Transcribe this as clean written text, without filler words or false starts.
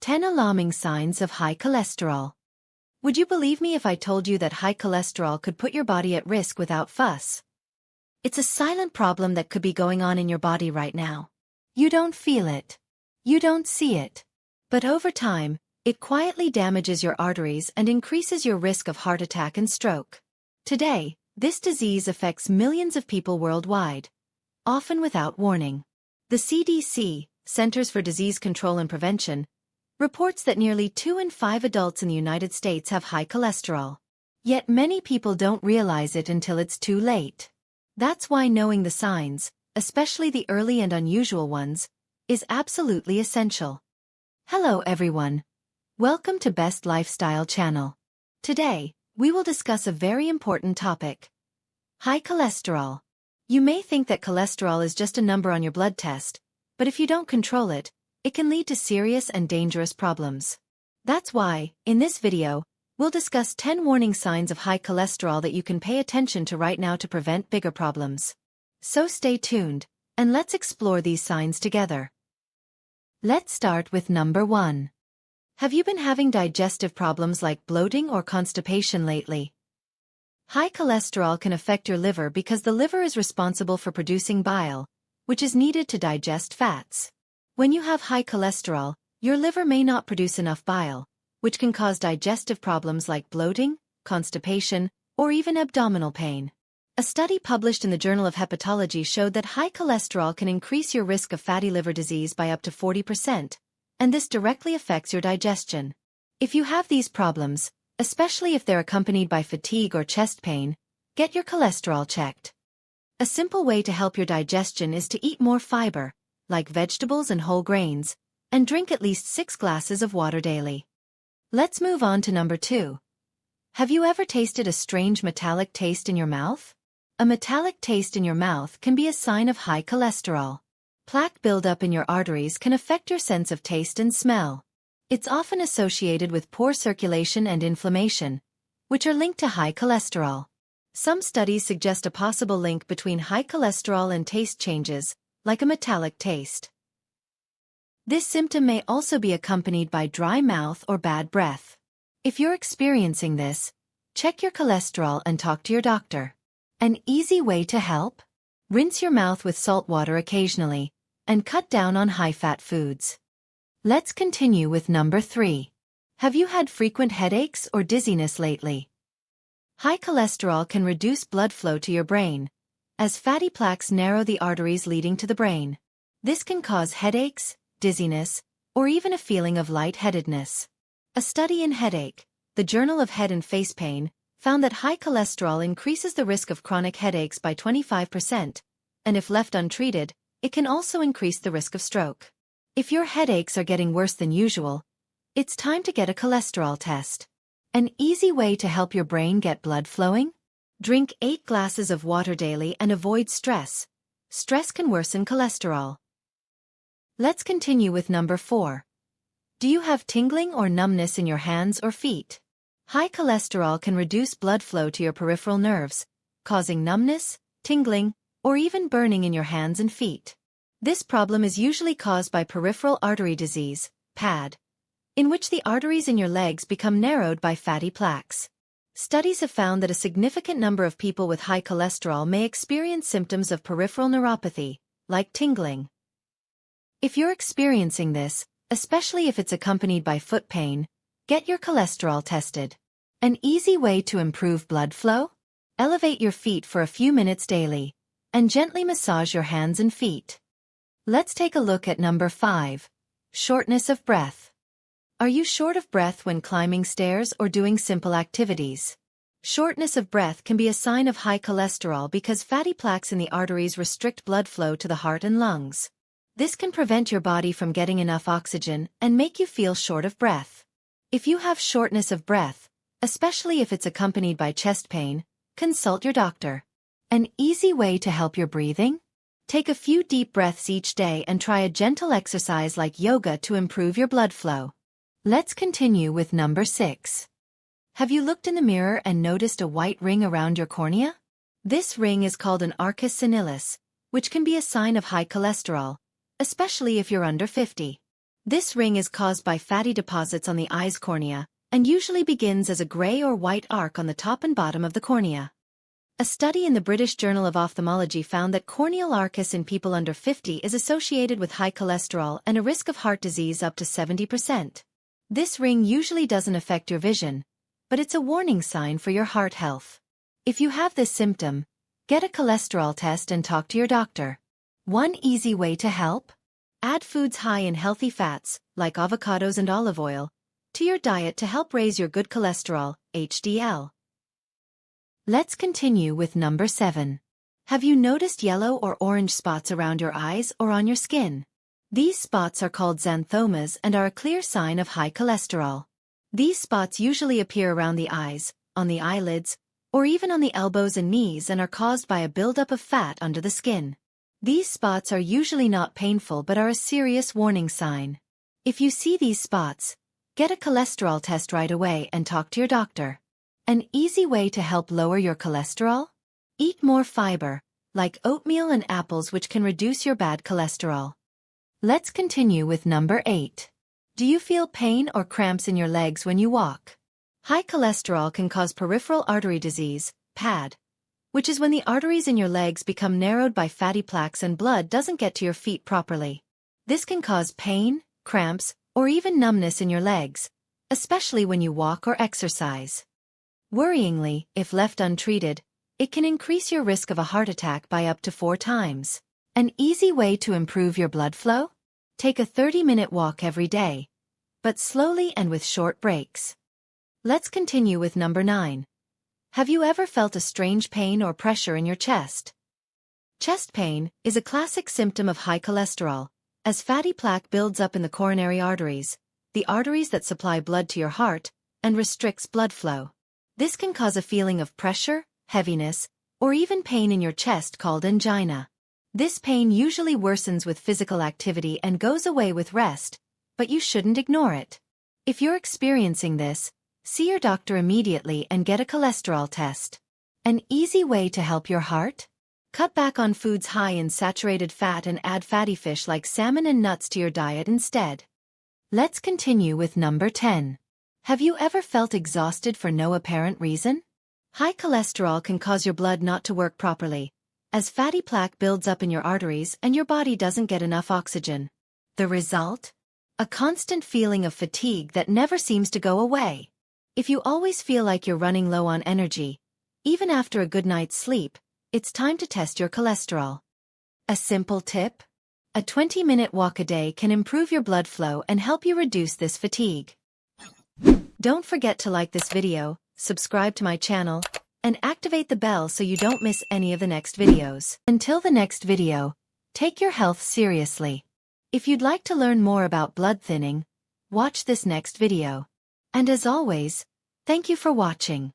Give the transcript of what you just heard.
10 alarming signs of high cholesterol. Would you believe me if I told you that high cholesterol could put your body at risk without fuss? It's a silent problem that could be going on in your body right now. You don't feel it. You don't see it. But over time, it quietly damages your arteries and increases your risk of heart attack and stroke. Today, this disease affects millions of people worldwide, often without warning. The CDC, Centers for Disease Control and Prevention, reports that nearly 2 in 5 adults in the United States have high cholesterol. Yet many people don't realize it until it's too late. That's why knowing the signs, especially the early and unusual ones, is absolutely essential. Hello everyone. Welcome to Best Lifestyle Channel. Today, we will discuss a very important topic. High cholesterol. You may think that cholesterol is just a number on your blood test, but if you don't control it, it can lead to serious and dangerous problems. That's why, in this video, we'll discuss 10 warning signs of high cholesterol that you can pay attention to right now to prevent bigger problems. So stay tuned, and let's explore these signs together. Let's start with number 1. Have you been having digestive problems like bloating or constipation lately? High cholesterol can affect your liver because the liver is responsible for producing bile, which is needed to digest fats. When you have high cholesterol, your liver may not produce enough bile, which can cause digestive problems like bloating, constipation, or even abdominal pain. A study published in the Journal of Hepatology showed that high cholesterol can increase your risk of fatty liver disease by up to 40%, and this directly affects your digestion. If you have these problems, especially if they're accompanied by fatigue or chest pain, get your cholesterol checked. A simple way to help your digestion is to eat more fiber, like vegetables and whole grains, and drink at least 6 glasses of water daily. Let's move on to number 2. Have you ever tasted a strange metallic taste in your mouth? A metallic taste in your mouth can be a sign of high cholesterol. Plaque buildup in your arteries can affect your sense of taste and smell. It's often associated with poor circulation and inflammation, which are linked to high cholesterol. Some studies suggest a possible link between high cholesterol and taste changes, like a metallic taste. This symptom may also be accompanied by dry mouth or bad breath. If you're experiencing this, check your cholesterol and talk to your doctor. An easy way to help? Rinse your mouth with salt water occasionally, and cut down on high-fat foods. Let's continue with number 3. Have you had frequent headaches or dizziness lately? High cholesterol can reduce blood flow to your brain, as fatty plaques narrow the arteries leading to the brain. This can cause headaches, dizziness, or even a feeling of lightheadedness. A study in Headache, the Journal of Head and Face Pain, found that high cholesterol increases the risk of chronic headaches by 25%, and if left untreated, it can also increase the risk of stroke. If your headaches are getting worse than usual, it's time to get a cholesterol test. An easy way to help your brain get blood flowing? Drink 8 glasses of water daily and avoid stress. Stress can worsen cholesterol. Let's continue with number 4. Do you have tingling or numbness in your hands or feet? High cholesterol can reduce blood flow to your peripheral nerves, causing numbness, tingling, or even burning in your hands and feet. This problem is usually caused by peripheral artery disease, PAD, in which the arteries in your legs become narrowed by fatty plaques. Studies have found that a significant number of people with high cholesterol may experience symptoms of peripheral neuropathy, like tingling. If you're experiencing this, especially if it's accompanied by foot pain, get your cholesterol tested. An easy way to improve blood flow? Elevate your feet for a few minutes daily, and gently massage your hands and feet. Let's take a look at number 5. Shortness of breath. Are you short of breath when climbing stairs or doing simple activities? Shortness of breath can be a sign of high cholesterol because fatty plaques in the arteries restrict blood flow to the heart and lungs. This can prevent your body from getting enough oxygen and make you feel short of breath. If you have shortness of breath, especially if it's accompanied by chest pain, consult your doctor. An easy way to help your breathing? Take a few deep breaths each day and try a gentle exercise like yoga to improve your blood flow. Let's continue with number 6. Have you looked in the mirror and noticed a white ring around your cornea? This ring is called an arcus senilis, which can be a sign of high cholesterol, especially if you're under 50. This ring is caused by fatty deposits on the eye's cornea, and usually begins as a gray or white arc on the top and bottom of the cornea. A study in the British Journal of Ophthalmology found that corneal arcus in people under 50 is associated with high cholesterol and a risk of heart disease up to 70%. This ring usually doesn't affect your vision, but it's a warning sign for your heart health. If you have this symptom, get a cholesterol test and talk to your doctor. One easy way to help? Add foods high in healthy fats, like avocados and olive oil, to your diet to help raise your good cholesterol, HDL. Let's continue with number 7. Have you noticed yellow or orange spots around your eyes or on your skin? These spots are called xanthomas and are a clear sign of high cholesterol. These spots usually appear around the eyes, on the eyelids, or even on the elbows and knees and are caused by a buildup of fat under the skin. These spots are usually not painful but are a serious warning sign. If you see these spots, get a cholesterol test right away and talk to your doctor. An easy way to help lower your cholesterol? Eat more fiber, like oatmeal and apples, which can reduce your bad cholesterol. Let's continue with number 8. Do you feel pain or cramps in your legs when you walk? High cholesterol can cause peripheral artery disease, PAD, which is when the arteries in your legs become narrowed by fatty plaques and blood doesn't get to your feet properly. This can cause pain, cramps, or even numbness in your legs, especially when you walk or exercise. Worryingly, if left untreated, it can increase your risk of a heart attack by up to 4 times. An easy way to improve your blood flow? Take a 30-minute walk every day, but slowly and with short breaks. Let's continue with number 9. Have you ever felt a strange pain or pressure in your chest? Chest pain is a classic symptom of high cholesterol, as fatty plaque builds up in the coronary arteries, the arteries that supply blood to your heart, and restricts blood flow. This can cause a feeling of pressure, heaviness, or even pain in your chest called angina. This pain usually worsens with physical activity and goes away with rest, but you shouldn't ignore it. If you're experiencing this, see your doctor immediately and get a cholesterol test. An easy way to help your heart? Cut back on foods high in saturated fat and add fatty fish like salmon and nuts to your diet instead. Let's continue with number 10. Have you ever felt exhausted for no apparent reason? High cholesterol can cause your blood not to work properly, as fatty plaque builds up in your arteries and your body doesn't get enough oxygen. The result? A constant feeling of fatigue that never seems to go away. If you always feel like you're running low on energy, even after a good night's sleep, it's time to test your cholesterol. A simple tip? A 20-minute walk a day can improve your blood flow and help you reduce this fatigue. Don't forget to like this video, subscribe to my channel, and activate the bell so you don't miss any of the next videos. Until the next video, take your health seriously. If you'd like to learn more about blood thinning, watch this next video. And as always, thank you for watching.